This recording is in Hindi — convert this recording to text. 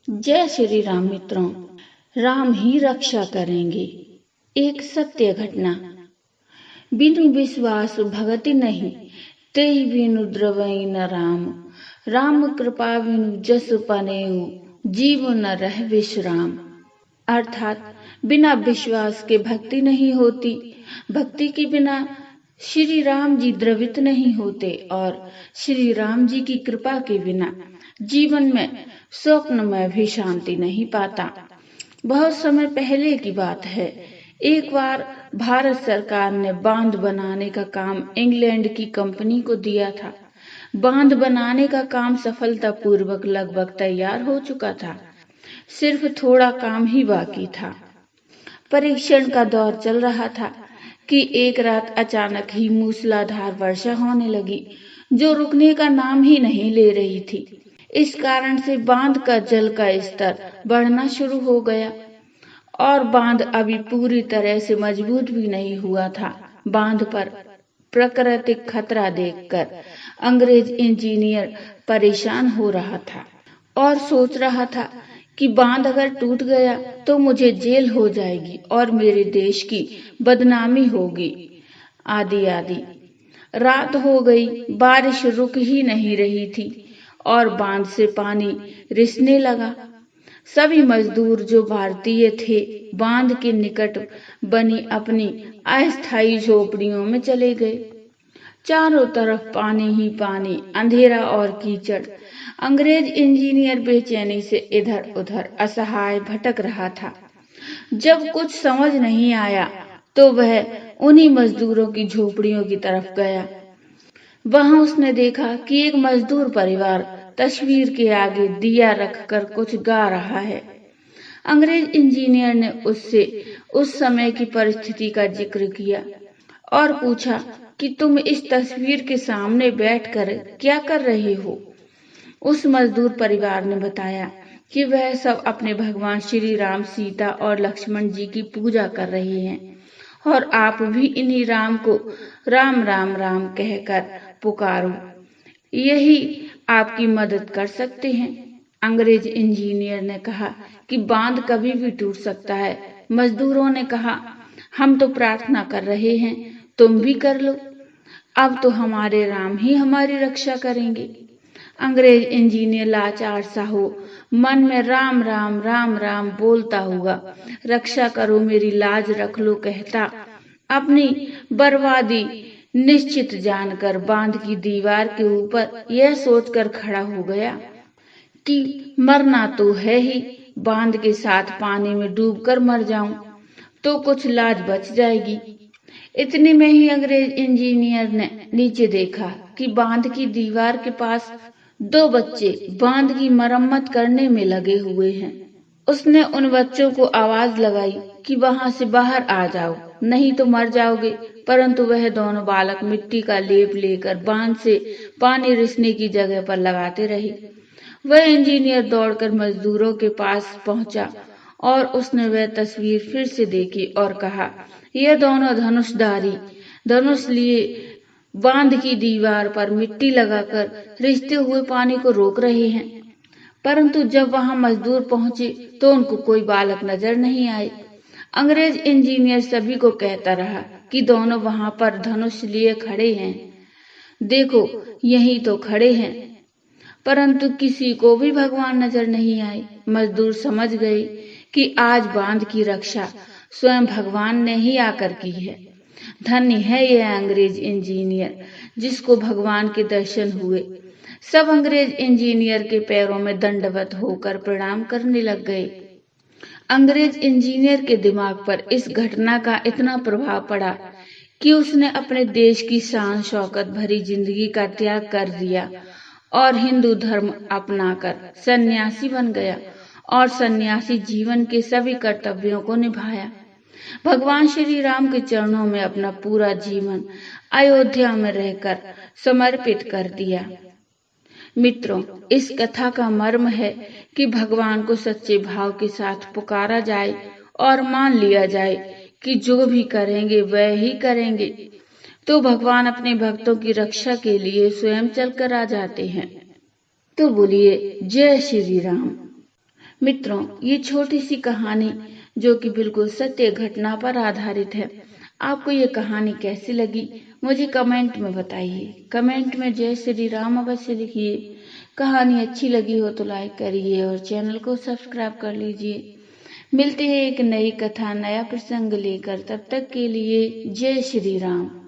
जय श्री राम मित्रों। राम ही रक्षा करेंगे। एक सत्य घटना। बिनु विश्वास भगति नहीं, तेहि बिनु द्रवई न राम। राम कृपा बिनु जस पनेऊ, जीव न रह विश्राम। अर्थात बिना विश्वास के भक्ति नहीं होती, भक्ति के बिना श्री राम जी द्रवित नहीं होते और श्री राम जी की कृपा के बिना जीवन में स्वप्न में भी शांति नहीं पाता। बहुत समय पहले की बात है। एक बार भारत सरकार ने बांध बनाने का काम इंग्लैंड की कंपनी को दिया था। बांध बनाने का काम सफलतापूर्वक लगभग तैयार हो चुका था। सिर्फ थोड़ा काम ही बाकी था। परीक्षण का दौर चल रहा था कि एक रात अचानक ही मूसलाधार वर्षा होने लगी, जो रुकने का नाम ही नहीं ले रही थी। इस कारण से बांध का जल का स्तर बढ़ना शुरू हो गया और बांध अभी पूरी तरह से मजबूत भी नहीं हुआ था। बांध पर प्राकृतिक खतरा देखकर अंग्रेज इंजीनियर परेशान हो रहा था और सोच रहा था कि बांध अगर टूट गया तो मुझे जेल हो जाएगी और मेरे देश की बदनामी होगी, आदि आदि। रात हो गई, बारिश रुक ही नहीं रही थी और बांध से पानी रिसने लगा। सभी मजदूर जो भारतीय थे, बांध के निकट बनी अपनी अस्थायी झोपड़ियों में चले गए। चारों तरफ पानी ही पानी, अंधेरा और कीचड़। अंग्रेज इंजीनियर बेचैनी से इधर उधर असहाय भटक रहा था। जब कुछ समझ नहीं आया तो वह उन्हीं मजदूरों की झोपड़ियों की तरफ गया। वहां उसने देखा कि एक मजदूर परिवार तस्वीर के आगे दिया रखकर कुछ गा रहा है। अंग्रेज इंजीनियर ने उससे उस समय की परिस्थिति का जिक्र किया और पूछा कि तुम इस तस्वीर के सामने बैठकर क्या कर रहे हो। उस मजदूर परिवार ने बताया कि वह सब अपने भगवान श्री राम, सीता और लक्ष्मण जी की पूजा कर रहे हैं और आप भी इन्हीं राम को राम राम राम कहकर पुकारो, यही आपकी मदद कर सकते हैं। अंग्रेज इंजीनियर ने कहा कि बांध कभी भी टूट सकता है। मजदूरों ने कहा, हम तो प्रार्थना कर रहे हैं, तुम भी कर लो। अब तो हमारे राम ही हमारी रक्षा करेंगे। अंग्रेज इंजीनियर लाचार सा हो मन में राम राम राम राम बोलता हुआ रक्षा करो, मेरी लाज रख लो कहता अपनी बर्बादी निश्चित जानकर बांध की दीवार के ऊपर यह सोचकर खड़ा हो गया कि मरना तो है ही, बांध के साथ पानी में डूबकर मर जाऊं तो कुछ लाज बच जाएगी। इतने में ही अंग्रेज इंजीनियर ने नीचे देखा कि बांध की दीवार के पास दो बच्चे बांध की मरम्मत करने में लगे हुए हैं। उसने उन बच्चों को आवाज लगाई कि वहां से बाहर आ जाओ, नहीं तो मर जाओगे। परंतु वह दोनों बालक मिट्टी का लेप लेकर बांध से पानी रिसने की जगह पर लगाते रहे। वह इंजीनियर दौड़कर मजदूरों के पास पहुंचा और उसने वह तस्वीर फिर से देखी और कहा, यह दोनों धनुषधारी धनुष लिए बांध की दीवार पर मिट्टी लगाकर रिसते हुए पानी को रोक रहे हैं। परंतु जब वहां मजदूर पहुंचे तो उनको कोई बालक नजर नहीं आए। अंग्रेज इंजीनियर सभी को कहता रहा कि दोनों वहां पर धनुष लिए खड़े हैं, देखो यही तो खड़े हैं। परंतु किसी को भी भगवान नजर नहीं आए। मजदूर समझ गए कि आज बांध की रक्षा स्वयं भगवान ने ही आकर की है। धन्य है यह अंग्रेज इंजीनियर जिसको भगवान के दर्शन हुए। सब अंग्रेज इंजीनियर के पैरों में दंडवत होकर प्रणाम करने लग गए। अंग्रेज इंजीनियर के दिमाग पर इस घटना का इतना प्रभाव पड़ा कि उसने अपने देश की शान शौकत भरी जिंदगी का त्याग कर दिया और हिंदू धर्म अपनाकर सन्यासी बन गया और सन्यासी जीवन के सभी कर्तव्यों को निभाया। भगवान श्री राम के चरणों में अपना पूरा जीवन अयोध्या में रहकर समर्पित कर दिया। मित्रों, इस कथा का मर्म है कि भगवान को सच्चे भाव के साथ पुकारा जाए और मान लिया जाए कि जो भी करेंगे वह ही करेंगे, तो भगवान अपने भक्तों की रक्षा के लिए स्वयं चलकर आ जाते हैं। तो बोलिए जय श्री राम। मित्रों, ये छोटी सी कहानी जो कि बिल्कुल सत्य घटना पर आधारित है, आपको ये कहानी कैसी लगी मुझे कमेंट में बताइए। कमेंट में जय श्री राम अवश्य लिखिए। कहानी अच्छी लगी हो तो लाइक करिए और चैनल को सब्सक्राइब कर लीजिए। मिलते हैं एक नई कथा नया प्रसंग लेकर, तब तक के लिए जय श्री राम।